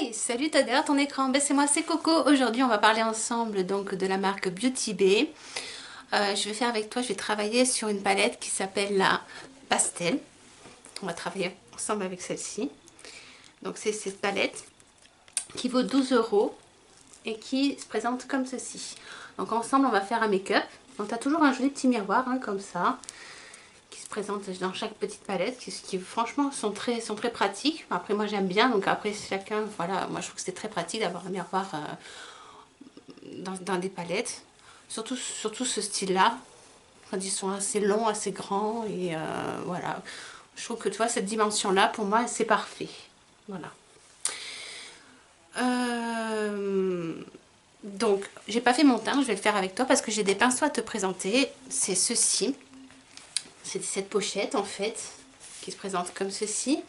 Hey, salut, t'as derrière ton écran, ben, c'est moi, c'est Coco. Aujourd'hui on va parler ensemble donc de la marque Beauty Bay. Je vais faire avec toi, je vais travailler sur une palette qui s'appelle la Pastel. On va travailler ensemble avec celle-ci. Donc c'est cette palette qui vaut 12 € et qui se présente comme ceci. Donc ensemble on va faire un make-up. Donc tu as toujours un joli petit miroir hein, comme ça, qui se présente dans chaque petite palette, qui franchement sont très pratiques. Après moi j'aime bien, donc après chacun, voilà, moi je trouve que c'est très pratique d'avoir un miroir dans des palettes. Surtout ce style là, quand ils sont assez longs, assez grands, et voilà. Je trouve que tu vois, cette dimension là, pour moi c'est parfait. Voilà. Donc j'ai pas fait mon teint, je vais le faire avec toi parce que j'ai des pinceaux à te présenter. C'est ceci. C'est cette pochette en fait qui se présente comme ceci.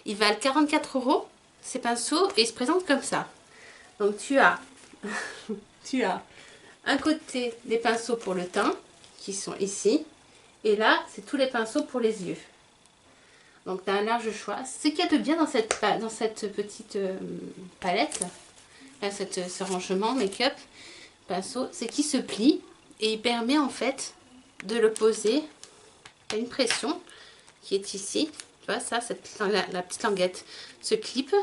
Ils valent 44 € ces pinceaux et ils se présentent comme ça. Donc tu as un côté des pinceaux pour le teint qui sont ici et là c'est tous les pinceaux pour les yeux. Donc tu as un large choix. Ce qu'il y a de bien dans cette petite palette, ce rangement make-up pinceau, c'est qu'il se plie et il permet en fait de le poser à une pression qui est ici. Tu vois ça, la petite languette se clip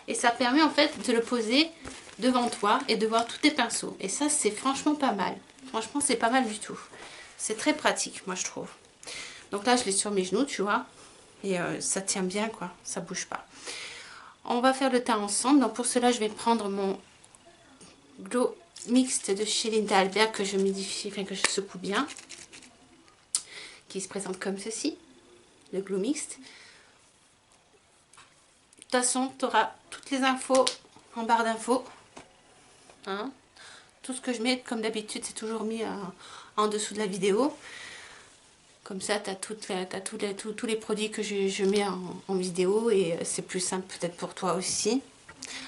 et ça permet en fait de le poser devant toi et de voir tous tes pinceaux. Et ça c'est franchement pas mal. Franchement c'est pas mal du tout. C'est très pratique moi je trouve. Donc là je l'ai sur mes genoux tu vois. Et ça tient bien quoi, ça bouge pas. On va faire le teint ensemble. Donc pour cela je vais prendre mon Glow Mixte de chez Linda Albert que je modifie, enfin que je secoue bien. Qui se présente comme ceci. Le Glow Mixte. De toute façon, tu auras toutes les infos en barre d'infos. Hein, tout ce que je mets, comme d'habitude, c'est toujours mis en dessous de la vidéo. Comme ça, tu as, tous les produits que je mets en vidéo et c'est plus simple peut-être pour toi aussi.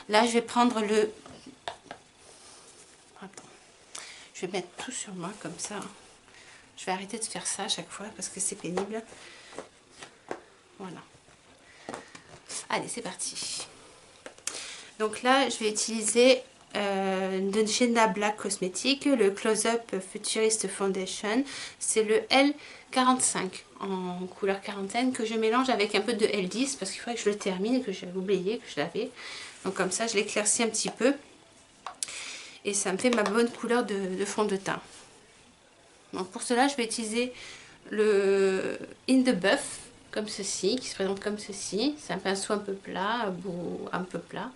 Là, je vais prendre le... Attends. Je vais mettre tout sur moi comme ça. Je vais arrêter de faire ça à chaque fois parce que c'est pénible. Voilà. Allez, c'est parti. Donc là, je vais utiliser de chez Nabla Cosmétiques le Close-Up Futurist Foundation. C'est le L45 en couleur quarantaine que je mélange avec un peu de L10 parce qu'il faudrait que je le termine, que j'avais oublié que je l'avais. Donc comme ça, je l'éclaircis un petit peu. Et ça me fait ma bonne couleur de fond de teint. Donc pour cela, je vais utiliser le In the Buff, comme ceci, qui se présente comme ceci. C'est un pinceau un peu plat, un peu plat.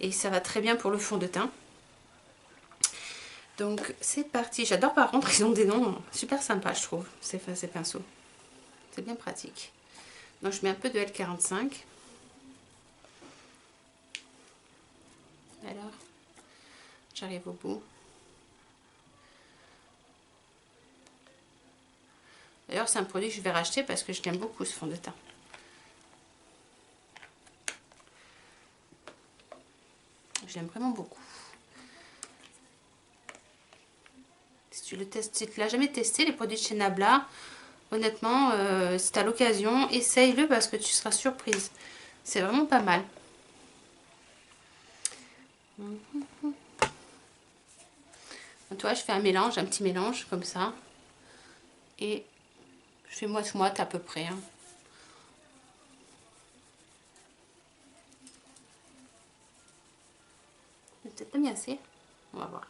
Et ça va très bien pour le fond de teint. Donc c'est parti. J'adore par contre, ils ont des noms super sympas je trouve, ces pinceaux. C'est bien pratique. Donc je mets un peu de L45. Alors, j'arrive au bout. D'ailleurs c'est un produit que je vais racheter parce que je l'aime beaucoup ce fond de teint. Je l'aime vraiment beaucoup. Si tu le testes, si tu l'as jamais testé, les produits de chez Nabla, honnêtement, si tu as l'occasion, essaye-le parce que tu seras surprise. C'est vraiment pas mal. Tu vois, je fais un mélange, un petit mélange comme ça. Et je fais moite-moite à peu près. Hein. Peut-être pas mis assez. On va voir.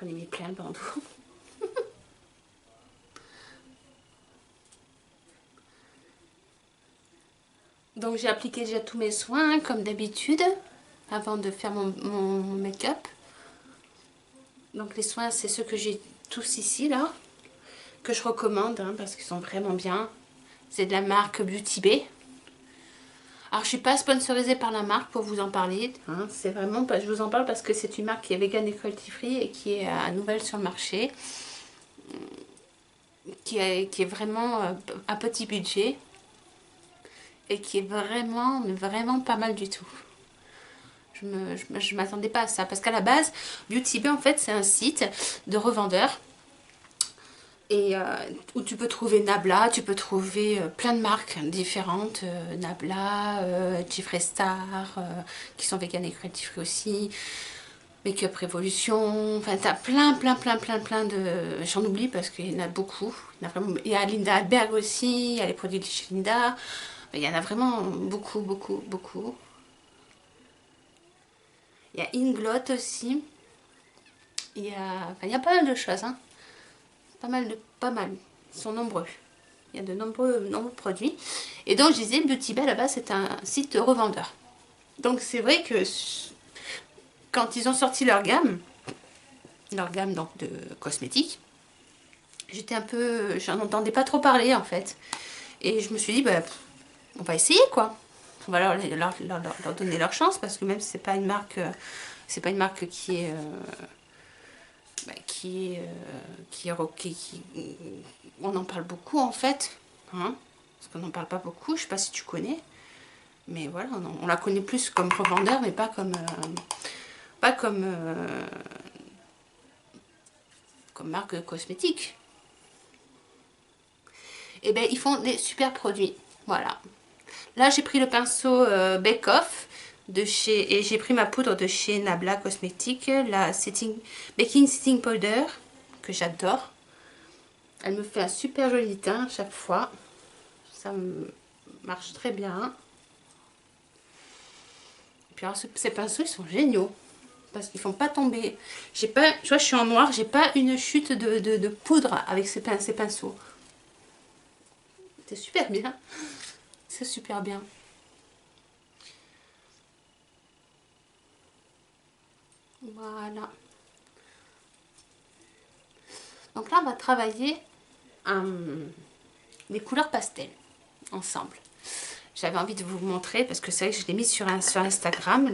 J'en ai mis plein le bandeau. Donc j'ai appliqué déjà tous mes soins comme d'habitude avant de faire mon make-up. Donc les soins c'est ceux que j'ai tous ici là, que je recommande hein, parce qu'ils sont vraiment bien. C'est de la marque Beauty Bay. Alors je suis pas sponsorisée par la marque pour vous en parler, hein, c'est vraiment pas, je vous en parle parce que c'est une marque qui est vegan et cruelty free et qui est nouvelle sur le marché. qui est vraiment un petit budget et qui est vraiment pas mal du tout. Je m'attendais pas à ça parce qu'à la base, Beauty Bay en fait c'est un site de revendeurs et où tu peux trouver Nabla, tu peux trouver plein de marques différentes, Nabla, Jeffree Star, qui sont vegan et cruelty free aussi, Make-up Revolution, enfin t'as plein de... J'en oublie parce qu'il y en a beaucoup, il y a Linda Alberg aussi, il y a les produits de chez Linda, il y en a vraiment beaucoup. Il y a Inglot aussi, il y a pas mal de choses, hein. Pas mal, ils sont nombreux. Il y a de nombreux produits. Et donc je disais, Beauty Bay là-bas c'est un site de revendeur. Donc c'est vrai que quand ils ont sorti leur gamme donc de cosmétiques, j'étais un peu, j'en entendais pas trop parler en fait. Et je me suis dit, bah, on va essayer quoi. On va leur donner leur chance parce que même si c'est pas une marque qui est on en parle beaucoup en fait, hein, parce qu'on n'en parle pas beaucoup, je sais pas si tu connais, mais voilà, on la connaît plus comme revendeur, mais pas comme marque cosmétique. Et ben ils font des super produits, voilà. Là j'ai pris le pinceau Bake Off et j'ai pris ma poudre de chez Nabla Cosmétiques, la Baking Setting Powder, que j'adore. Elle me fait un super joli teint chaque fois. Ça marche très bien. Et puis alors, ces pinceaux, ils sont géniaux. Parce qu'ils ne font pas tomber. J'ai pas, tu vois, je suis en noir, j'ai pas une chute de poudre avec ces pinceaux. C'est super bien. C'est super bien. Voilà. Donc là, on va travailler les couleurs pastel ensemble. J'avais envie de vous montrer parce que c'est vrai que je l'ai mis sur Instagram,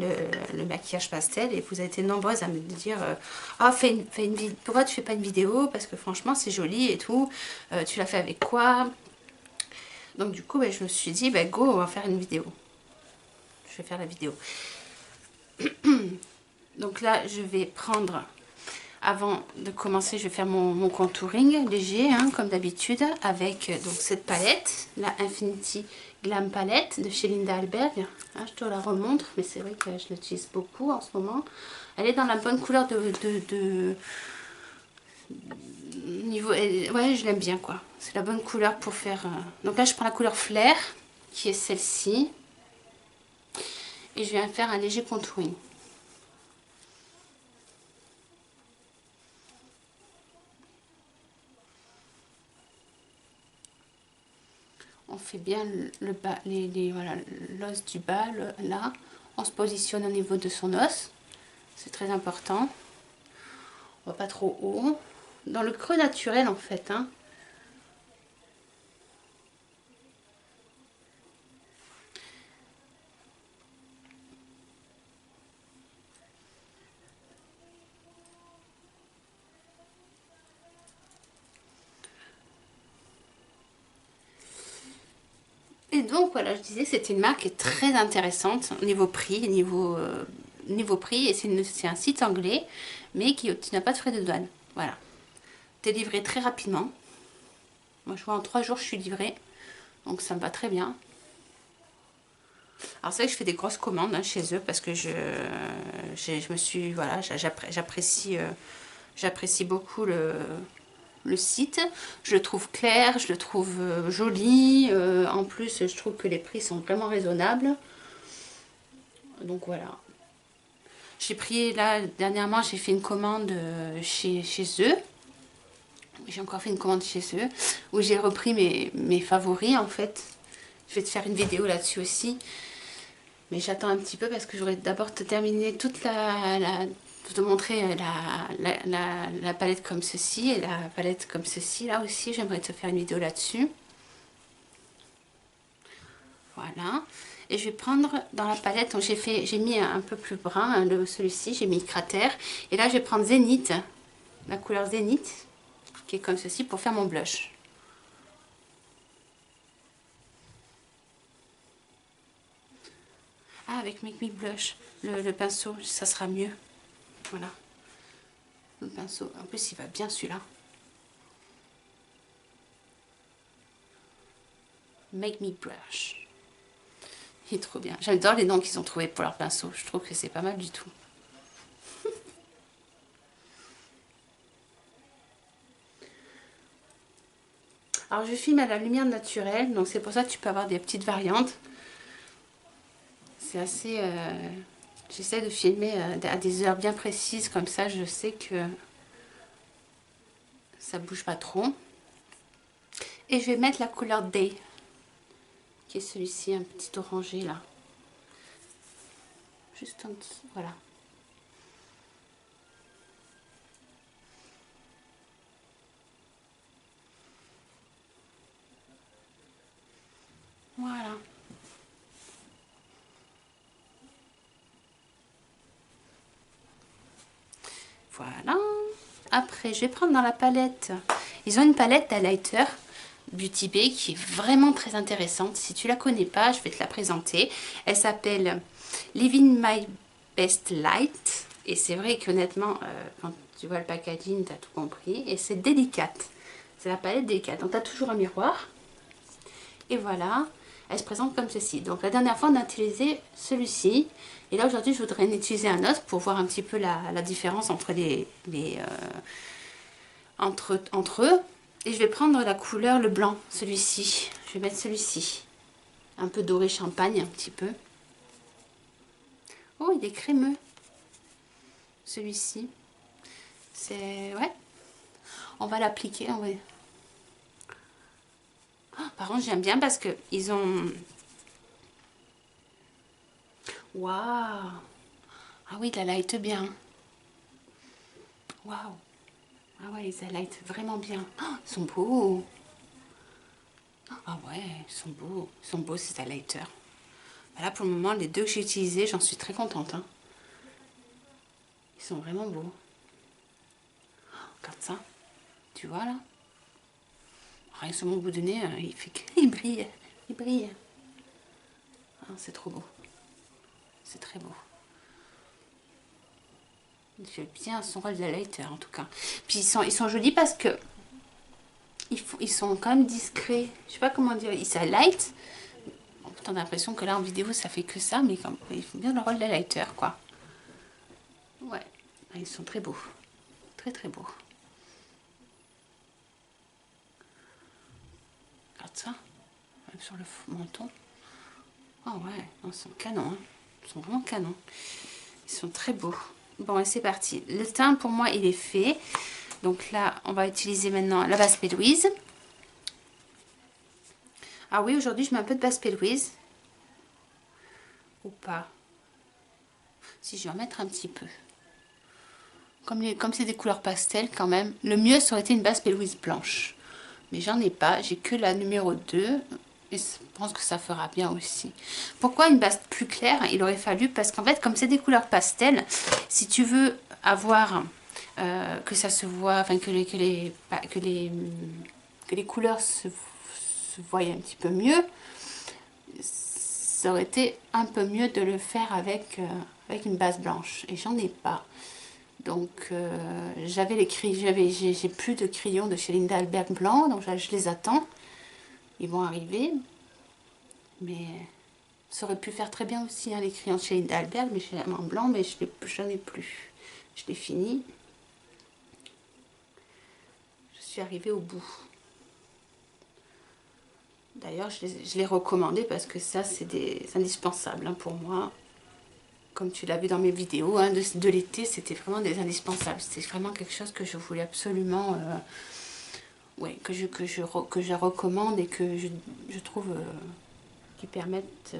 le maquillage pastel, et vous avez été nombreuses à me dire ah, pourquoi tu fais pas une vidéo, parce que franchement c'est joli et tout, tu l'as fait avec quoi? Donc du coup ben, je me suis dit ben, go, on va faire une vidéo. Je vais faire la vidéo. Donc là je vais prendre, avant de commencer, je vais faire mon contouring léger, hein, comme d'habitude, avec donc cette palette, la Infinity Glam Palette de chez Linda Alberg. Hein, je te la remontre, mais c'est vrai que je l'utilise beaucoup en ce moment. Elle est dans la bonne couleur niveau, ouais, je l'aime bien quoi. C'est la bonne couleur pour faire... Donc là, je prends la couleur Flair, qui est celle-ci. Et je viens faire un léger contouring. On fait bien le bas, voilà, l'os du bas, là. On se positionne au niveau de son os. C'est très important. On va pas trop haut. Dans le creux naturel, en fait. Hein. Et donc voilà, je disais, c'était une marque qui est très intéressante niveau prix, niveau prix, et c'est un site anglais, mais qui n'a pas de frais de douane. Voilà. T'es livré très rapidement. Moi je vois en 3 jours je suis livrée, donc ça me va très bien. Alors c'est vrai que je fais des grosses commandes hein, chez eux parce que je me suis, voilà, j'apprécie beaucoup le site. Je le trouve clair, je le trouve joli. En plus, je trouve que les prix sont vraiment raisonnables. Donc voilà. J'ai pris, là, dernièrement, j'ai fait une commande chez eux. J'ai encore fait une commande chez eux où j'ai repris mes favoris en fait. Je vais te faire une vidéo là-dessus aussi. Mais j'attends un petit peu parce que j'aurais d'abord terminé toute te montrer la palette comme ceci et la palette comme ceci. Là aussi, j'aimerais te faire une vidéo là-dessus. Voilà. Et je vais prendre dans la palette, donc j'ai mis un peu plus brun, celui-ci, j'ai mis Cratère. Et là, je vais prendre Zénith, la couleur Zénith, qui est comme ceci, pour faire mon blush. Ah, avec Make Me Blush, le pinceau, ça sera mieux. Voilà. Le pinceau, en plus il va bien celui-là. Make Me Blush. Il est trop bien. J'adore les noms qu'ils ont trouvés pour leur pinceau. Je trouve que c'est pas mal du tout. Alors je filme à la lumière naturelle, donc c'est pour ça que tu peux avoir des petites variantes. C'est assez... J'essaie de filmer à des heures bien précises, comme ça je sais que ça bouge pas trop. Et je vais mettre la couleur Day, qui est celui-ci, un petit orangé là. Juste en dessous, voilà. Voilà. Voilà. Après, je vais prendre dans la palette. Ils ont une palette d'highlighter Beauty Bay qui est vraiment très intéressante. Si tu la connais pas, je vais te la présenter. Elle s'appelle Living My Best Light. Et c'est vrai qu'honnêtement, quand tu vois le packaging, tu as tout compris. Et c'est délicate. C'est la palette délicate. Donc, tu as toujours un miroir. Et voilà. Elle se présente comme ceci. Donc la dernière fois on a utilisé celui-ci. Et là aujourd'hui je voudrais en utiliser un autre pour voir un petit peu la différence entre entre eux. Et je vais prendre la couleur le blanc, celui-ci. Je vais mettre celui-ci. Un peu doré champagne, un petit peu. Oh, il est crémeux. Celui-ci. C'est... ouais. On va l'appliquer. On va... oh, par contre j'aime bien parce que ils ont... waouh. Ah oui, il la light bien. Waouh. Ah ouais, ils highlight vraiment bien. Oh, ils sont beaux. Ah ouais, ils sont beaux. Ils sont beaux ces highlighters. Là pour le moment, les deux que j'ai utilisés, j'en suis très contente. Hein. Ils sont vraiment beaux. Oh, regarde ça. Tu vois là? Rien que sur mon bout de nez, il fait qu'il brille. Il brille. Ah, c'est trop beau. C'est très beau. Il fait bien son rôle de highlighter en tout cas. Puis ils sont jolis parce que ils sont quand même discrets. Je sais pas comment dire. Ils s'highlight. On a l'impression que là en vidéo ça fait que ça, mais comme, ils font bien le rôle de highlighter quoi. Ouais, ils sont très beaux. Très très beaux. Regarde ça. Même sur le menton. Ah ouais, ils sont canons. Hein. Ils sont vraiment canons. Ils sont très beaux. Bon, et c'est parti. Le teint, pour moi, il est fait. Donc là, on va utiliser maintenant la base P. Louise. Ah oui, aujourd'hui, je mets un peu de base P. Louise. Ou pas. Si, je vais en mettre un petit peu. Comme c'est des couleurs pastel, quand même. Le mieux, ça aurait été une base P. Louise blanche. Mais j'en ai pas. J'ai que la numéro 2. Et je pense que ça fera bien aussi. Pourquoi une base plus claire? Il aurait fallu, parce qu'en fait, comme c'est des couleurs pastel, si tu veux avoir que ça se voit, enfin que les couleurs se voient un petit peu mieux, ça aurait été un peu mieux de le faire avec une base blanche. Et j'en ai pas. Donc j'ai plus de crayons de chez Linda Albert blanc, donc je les attends. Ils vont arriver. Mais ça aurait pu faire très bien aussi, hein, les crayons chez Linda Albert, mais chez la main blanc, mais je n'en ai plus. Je l'ai fini. Je suis arrivée au bout. D'ailleurs, je l'ai recommandé parce que ça, c'est indispensables hein, pour moi. Comme tu l'as vu dans mes vidéos hein, de l'été, c'était vraiment des indispensables. C'était vraiment quelque chose que je voulais absolument... ouais, que je recommande et que je trouve... qui permettent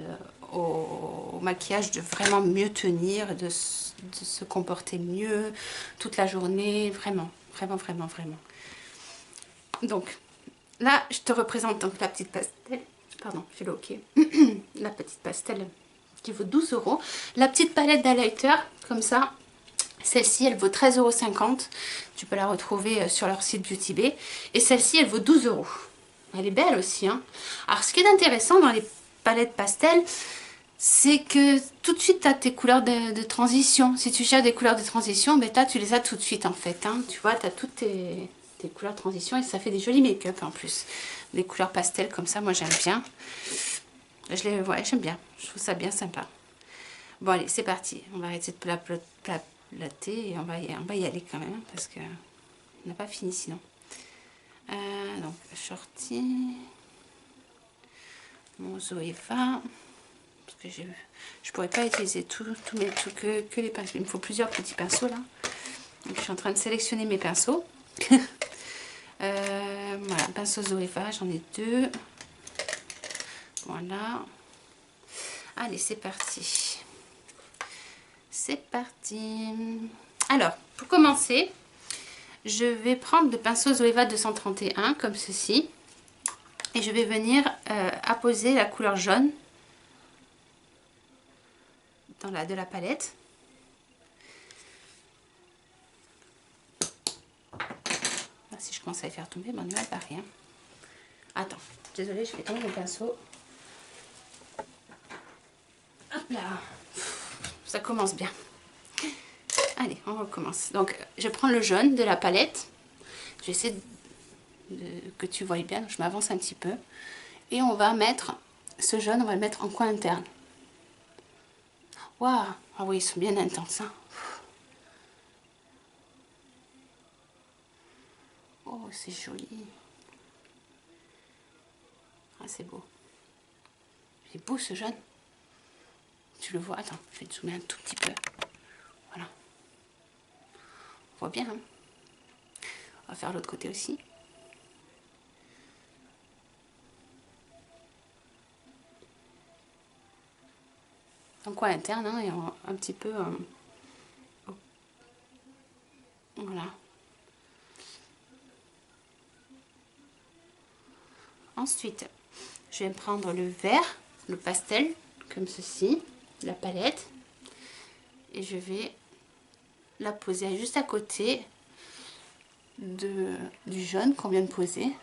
au maquillage de vraiment mieux tenir, de se comporter mieux toute la journée, vraiment, vraiment, vraiment, vraiment. Donc, là, je te représente donc la petite pastel, pardon, je l'ai ok, la petite pastel qui vaut 12 €. La petite palette d'highlighter, comme ça, celle-ci, elle vaut 13,50 €. Tu peux la retrouver sur leur site Beauty Bay. Et celle-ci, elle vaut 12 €. Elle est belle aussi. Hein. Alors, ce qui est intéressant dans les palettes pastel, c'est que tout de suite, tu as tes couleurs de transition. Si tu cherches des couleurs de transition, ben, tu les as tout de suite en fait. Hein. Tu vois, tu as toutes tes couleurs de transition et ça fait des jolis make-up en plus. Des couleurs pastel comme ça, moi j'aime bien. Ouais, j'aime bien. Je trouve ça bien sympa. Bon, allez, c'est parti. On va arrêter de plater et on va y aller quand même parce que on n'a pas fini sinon. Donc, shorty. Mon Zoeva. Parce que je pourrais pas utiliser que les pinceaux. Il me faut plusieurs petits pinceaux là. Donc, je suis en train de sélectionner mes pinceaux. Voilà, pinceau Zoeva, j'en ai 2. Voilà. Allez, c'est parti. C'est parti. Alors, pour commencer, je vais prendre le pinceau Zoeva 231 comme ceci. Et je vais venir apposer la couleur jaune dans de la palette. Là, si je commence à les faire tomber, ben, ne va pas rien. Attends, désolée, je vais tomber mon pinceau. Hop là. Ça commence bien. Allez, on recommence. Donc, je prends le jaune de la palette. J'essaie que tu vois bien. Je m'avance un petit peu. Et on va mettre ce jaune, on va le mettre en coin interne. Waouh! Ah oui, ils sont bien intenses. Hein. Oh, c'est joli. Ah, c'est beau. Il est beau ce jaune. Tu le vois? Attends, je vais te zoomer un tout petit peu. Voilà. On voit bien. Hein, on va faire l'autre côté aussi. En coin interne, hein, et un petit peu... voilà. Ensuite, je vais prendre le vert, le pastel, comme ceci, la palette. Et je vais la poser juste à côté du jaune qu'on vient de poser.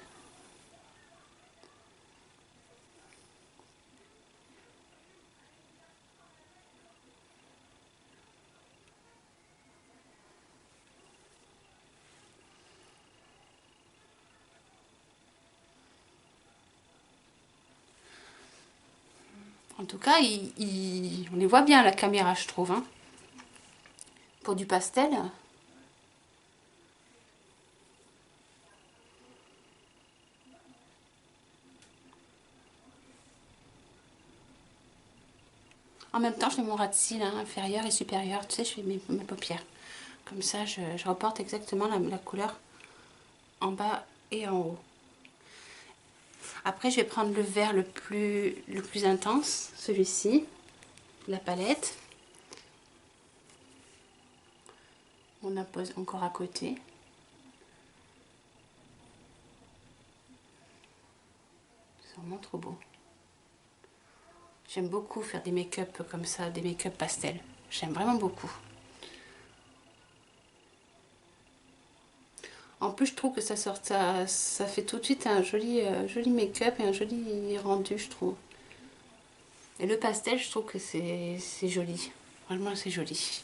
En tout cas, on les voit bien à la caméra, je trouve. Hein. Pour du pastel. En même temps, je fais mon ras de cils hein, inférieur et supérieur. Tu sais, je fais mes paupières. Comme ça, je reporte exactement la couleur en bas et en haut. Après, je vais prendre le vert le plus intense, celui-ci, la palette. On appose encore à côté. C'est vraiment trop beau. J'aime beaucoup faire des make-up comme ça, des make-up pastel. J'aime vraiment beaucoup. En plus, je trouve que ça fait tout de suite un joli make-up et un joli rendu, je trouve. Et le pastel, je trouve que c'est joli. Vraiment, c'est joli.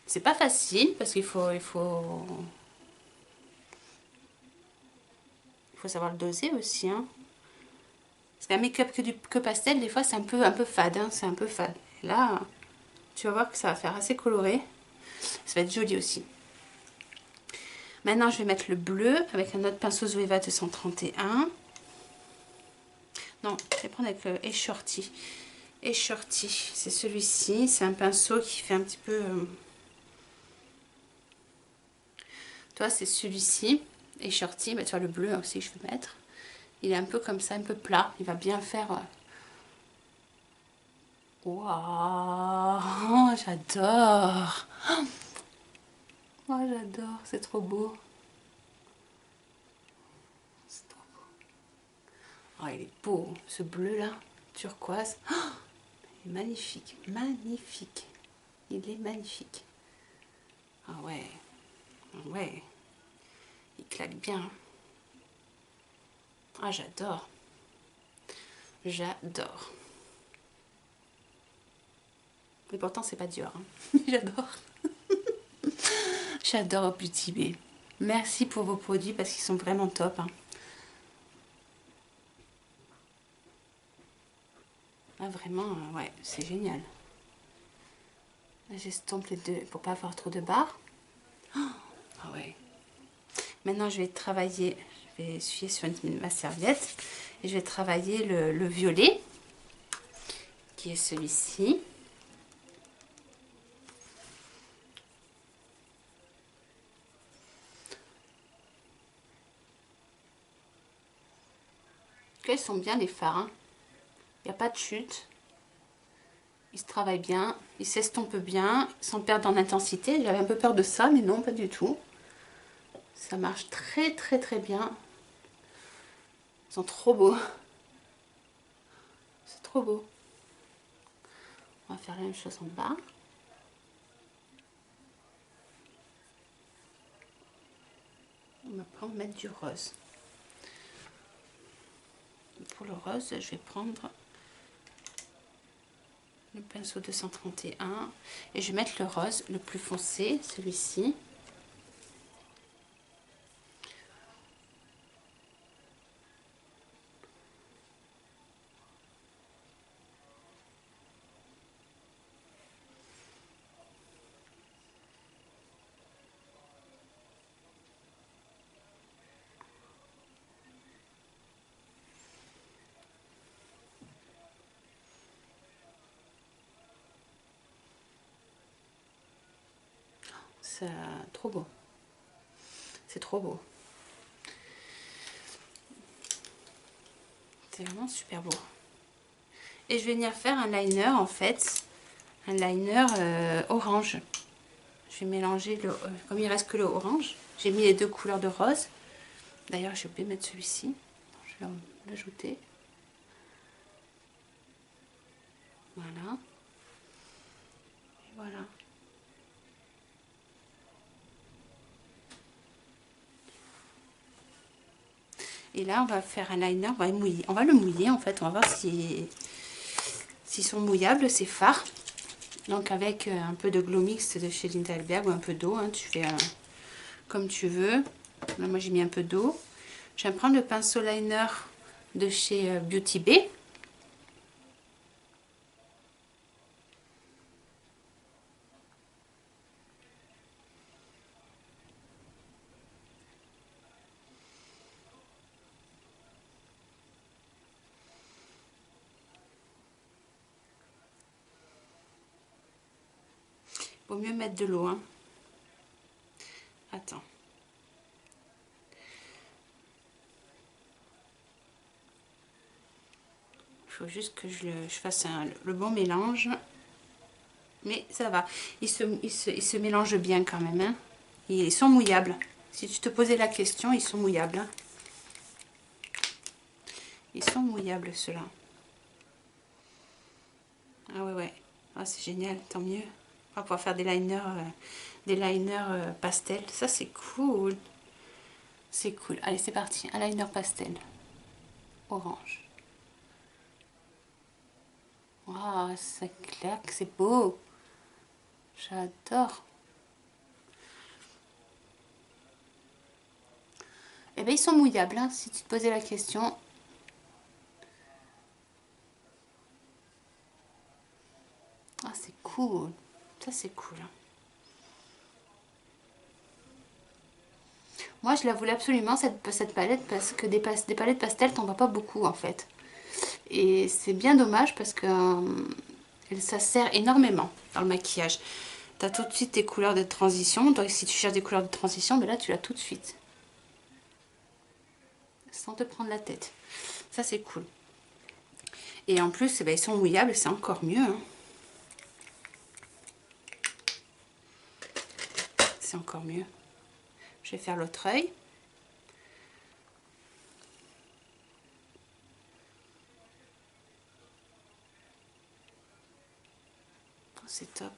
C'est pas facile parce qu'il faut savoir le doser aussi. Hein. Parce qu'un make-up que pastel, des fois, c'est un peu fade. Hein, c'est un peu fade. Et là, tu vas voir que ça va faire assez coloré. Ça va être joli aussi. Maintenant, je vais mettre le bleu avec un autre pinceau Zoeva 231. Non, je vais prendre avec le Shorty. Shorty, c'est celui-ci. C'est un pinceau qui fait un petit peu... Toi, c'est celui-ci. Shorty, bah, tu vois le bleu aussi que je vais mettre. Il est un peu comme ça, un peu plat. Il va bien faire... Waouh, j'adore. Oh, j'adore, c'est trop beau. C'est trop beau. Oh, il est beau, ce bleu-là, turquoise. Oh, il est magnifique, magnifique. Il est magnifique. Ah ouais, ah ouais. Il claque bien. Ah, j'adore. J'adore. Et pourtant, c'est pas dur. Hein. J'adore. J'adore Beauty Bay. Merci pour vos produits parce qu'ils sont vraiment top. Hein. Ah, vraiment, ouais, c'est génial. J'estompe les deux pour pas avoir trop de barres. Ah ouais. Maintenant, je vais travailler, je vais essuyer sur ma serviette et je vais travailler le violet, qui est celui-ci. Ils sont bien les fards. Hein. Il n'y a pas de chute. Ils se travaillent bien, ils s'estompent bien, sans perdre en intensité. J'avais un peu peur de ça, mais non, pas du tout. Ça marche très très très bien. Ils sont trop beaux. C'est trop beau. On va faire la même chose en bas. On va prendre mettre du rose. Pour le rose, je vais prendre le pinceau 231 et je vais mettre le rose le plus foncé, celui-ci. C'est trop beau. C'est trop beau. C'est vraiment super beau. Et je vais venir faire un liner en fait. Un liner orange. Je vais mélanger le... comme il reste que le orange. J'ai mis les deux couleurs de rose. D'ailleurs, j'ai oublié de mettre celui-ci. Je vais l'ajouter. Voilà. Et voilà. Et là, on va faire un liner, on va le mouiller. On va le mouiller en fait, on va voir s'ils sont mouillables ces fards. Donc avec un peu de Glow Mix de chez Lindelberg ou un peu d'eau, hein, tu fais comme tu veux. Là, moi j'ai mis un peu d'eau. Je vais prendre le pinceau liner de chez Beauty Bay. Vaut mieux mettre de l'eau. Hein. Attends. Il faut juste que je fasse le bon mélange. Mais ça va. Ils se mélangent bien quand même. Hein. Ils sont mouillables. Si tu te posais la question, ils sont mouillables. Hein. Ils sont mouillables ceux-là. Ah ouais, ouais. Ah, c'est génial, tant mieux. On va pouvoir faire des liners pastel. Ça, c'est cool. C'est cool. Allez, c'est parti. Un liner pastel. Orange. Waouh, c'est clair que c'est beau. J'adore. Eh bien, ils sont mouillables, hein, si tu te posais la question. Ah, c'est cool. Ça, c'est cool. Moi, je la voulais absolument, cette palette, parce que des palettes pastel, t'en vois pas beaucoup, en fait. Et c'est bien dommage, parce que ça sert énormément dans le maquillage. Tu as tout de suite tes couleurs de transition. Donc, si tu cherches des couleurs de transition, ben là, tu l'as tout de suite. Sans te prendre la tête. Ça, c'est cool. Et en plus, eh ben, ils sont mouillables, c'est encore mieux. Hein. C'est encore mieux. Je vais faire l'autre œil. Oh, c'est top.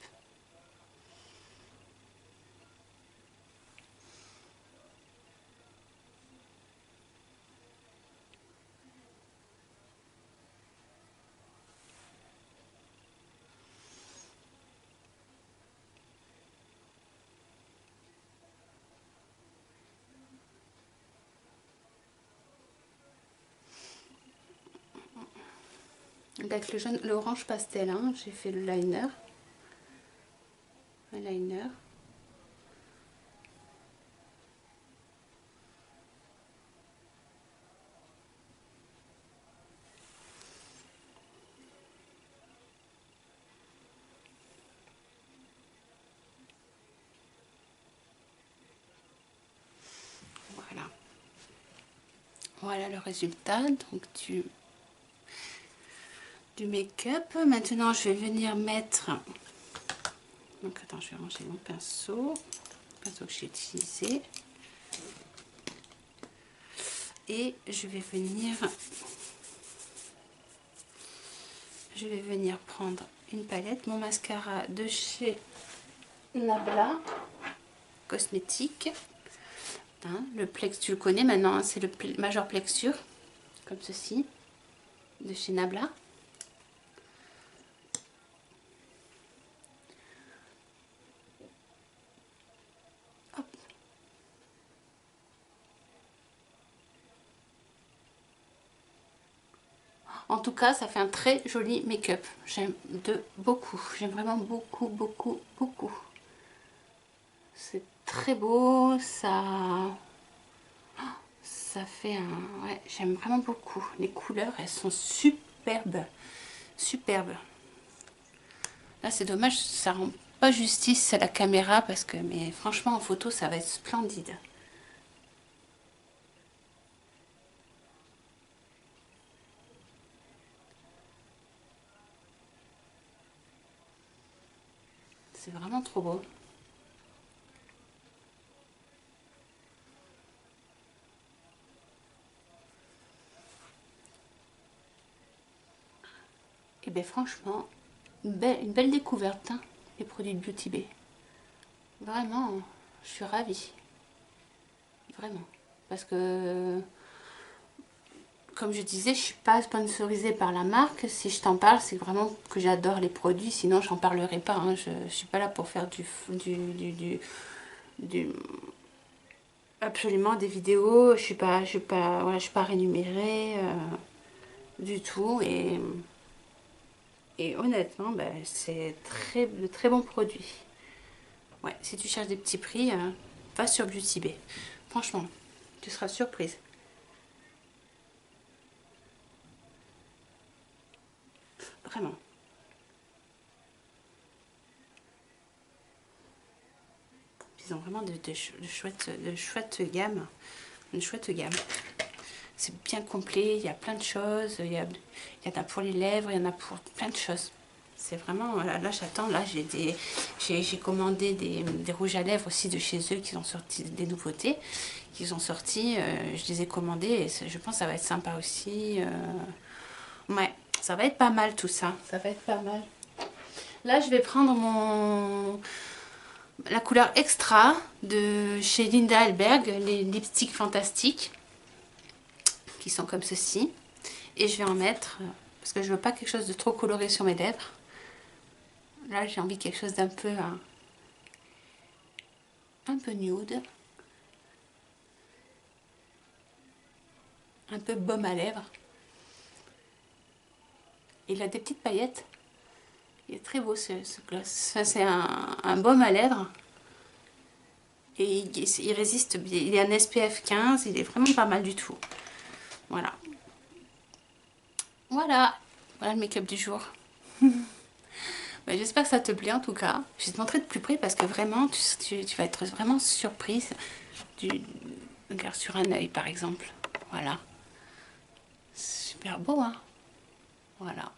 avec le jaune, l'orange pastel, hein, j'ai fait le liner. Un liner. Voilà. Voilà le résultat donc du make-up. Maintenant, je vais venir mettre... Donc, attends, je vais ranger mon pinceau. Le pinceau que j'ai utilisé. Et je vais venir prendre une palette, mon mascara de chez Nabla Cosmétique. Hein, le Plex, tu le connais maintenant, hein, c'est le Major Plexure, comme ceci, de chez Nabla. Hop. En tout cas, ça fait un très joli make-up. J'aime beaucoup. J'aime vraiment beaucoup, beaucoup, beaucoup. C'est très beau. Ça fait un... Ouais, j'aime vraiment beaucoup. Les couleurs, elles sont superbes. Superbes. Là, c'est dommage, ça rend pas justice à la caméra parce que... Mais franchement, en photo, ça va être splendide. C'est vraiment trop beau. Et bien franchement, une belle découverte, hein, les produits de Beauty Bay. Vraiment, je suis ravie. Vraiment. Parce que, comme je disais, je suis pas sponsorisée par la marque. Si je t'en parle, c'est vraiment que j'adore les produits. Sinon, j'en parlerai pas. Hein. Je suis pas là pour faire absolument des vidéos. Je suis pas voilà, je suis pas rémunérée du tout. Et honnêtement, ben, c'est de très bons produits. Ouais, si tu cherches des petits prix, va sur Beauty Bay. Franchement, tu seras surprise. Vraiment. Ils ont vraiment de chouettes gammes. Une chouette gamme. C'est bien complet, il y a plein de choses. Il y en a pour les lèvres, il y en a pour plein de choses. C'est vraiment... Voilà, là, j'attends. Là, j'ai commandé des rouges à lèvres aussi de chez eux qui ont sorti des nouveautés. Qu'ils ont sorti. Je les ai commandés et je pense que ça va être sympa aussi. Ouais, ça va être pas mal tout ça. Ça va être pas mal. Là, je vais prendre la couleur Extra de chez Linda Hellberg, les lipsticks fantastiques, qui sont comme ceci. Et je vais en mettre, parce que je veux pas quelque chose de trop coloré sur mes lèvres. Là, j'ai envie de quelque chose d'un peu, un peu nude. Un peu baume à lèvres. Il a des petites paillettes. Il est très beau ce gloss. C'est un baume à lèvres. Et il résiste bien. Il est un SPF 15. Il est vraiment pas mal du tout. Voilà. Voilà. Voilà le make-up du jour. Ben, j'espère que ça te plaît en tout cas. Je vais te montrer de plus près parce que vraiment, tu vas être vraiment surprise. Regarde sur un œil par exemple. Voilà. Super beau, hein. Voilà.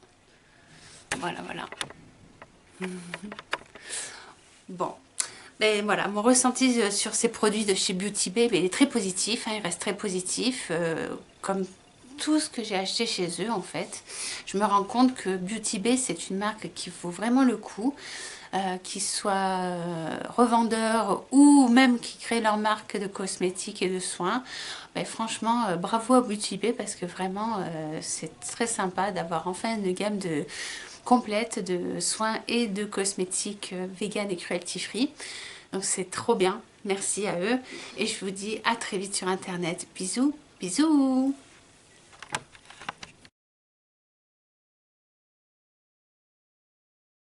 Voilà, voilà. Bon. Ben voilà, mon ressenti sur ces produits de chez Beauty Bay, ben, il est très positif, hein, il reste très positif, comme tout ce que j'ai acheté chez eux en fait. Je me rends compte que Beauty Bay, c'est une marque qui vaut vraiment le coup, qu'ils soient revendeurs ou même qui créent leur marque de cosmétiques et de soins. Ben, franchement, bravo à Beauty Bay parce que vraiment, c'est très sympa d'avoir enfin une gamme complète de soins et de cosmétiques vegan et cruelty free. Donc c'est trop bien. Merci à eux. Et je vous dis à très vite sur internet. Bisous, bisous.